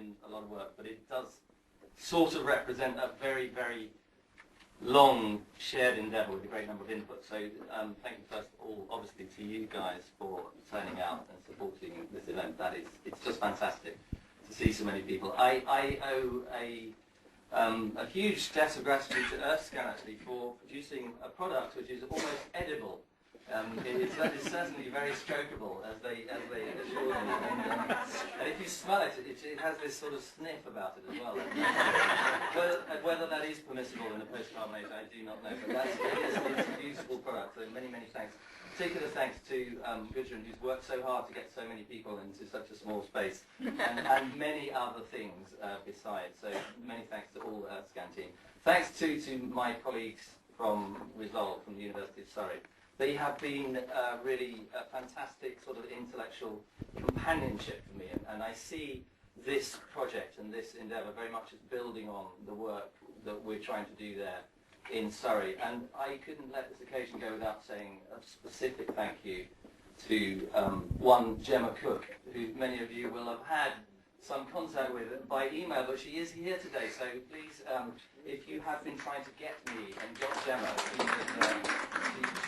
in a lot of work, but it does sort of represent a very, very long shared endeavour with a great number of inputs. So thank you first of all, obviously, to you guys for turning out and supporting this event. It's just fantastic to see so many people. I owe a huge debt of gratitude to EarthScan actually for producing a product which is almost edible. That is certainly very strokeable, as they assure me. And if you smell it, it has this sort of sniff about it as well. Whether that is permissible in a post-carbonate, I do not know. But it's a beautiful product. So many, many thanks. Particular thanks to Gudrun, who's worked so hard to get so many people into such a small space, and many other things besides. So many thanks to all the EarthScan team. Thanks to my colleagues from Resolve, from the University of Surrey. They have been really a fantastic sort of intellectual companionship for me, and I see this project and this endeavour very much as building on the work that we're trying to do there in Surrey. And I couldn't let this occasion go without saying a specific thank you to one Gemma Cook, who many of you will have had some contact with by email, but she is here today, so please, if you have been trying to get me and got Gemma,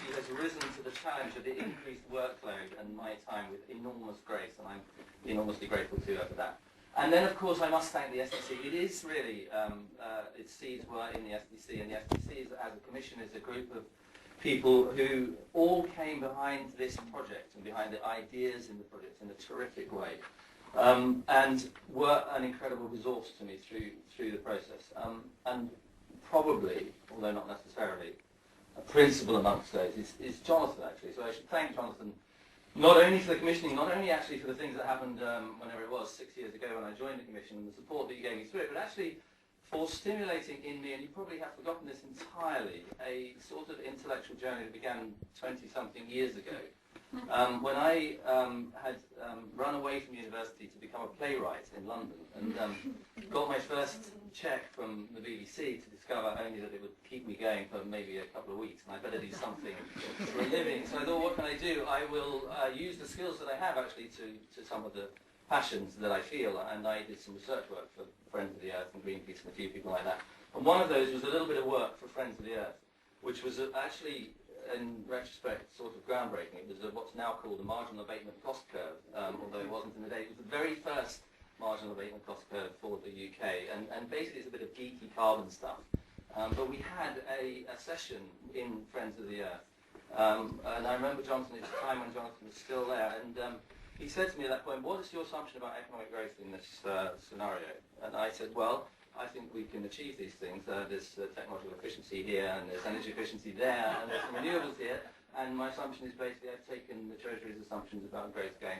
she has risen to the challenge of the increased workload and my time with enormous grace, and I'm enormously grateful to her for that. And then, of course, I must thank the SDC. It is really, its seeds were in the SDC, and the SDC as a commission is a group of people who all came behind this project and behind the ideas in the project in a terrific way. And were an incredible resource to me through the process. And probably, although not necessarily, a principal amongst those is Jonathan, actually. So I should thank Jonathan not only for the commissioning, not only actually for the things that happened whenever it was, 6 years ago when I joined the commission, and the support that you gave me through it, but actually for stimulating in me, and you probably have forgotten this entirely, a sort of intellectual journey that began 20-something years ago. When I had run away from university to become a playwright in London, and got my first cheque from the BBC to discover only that it would keep me going for maybe a couple of weeks, and I better do something for a living. So I thought, what can I do? I will use the skills that I have actually to some of the passions that I feel, and I did some research work for Friends of the Earth and Greenpeace and a few people like that. And one of those was a little bit of work for Friends of the Earth, which was actually, in retrospect, sort of groundbreaking. It was what's now called the marginal abatement cost curve, although it wasn't in the day. It was the very first marginal abatement cost curve for the UK, and basically it's a bit of geeky carbon stuff. But we had a session in Friends of the Earth, and I remember Jonathan, it was a time when Jonathan was still there, and he said to me at that point, what is your assumption about economic growth in this scenario? And I said, well, I think we can achieve these things. There's technological efficiency here, and there's energy efficiency there, and there's some renewables here. And my assumption is basically I've taken the Treasury's assumptions about growth going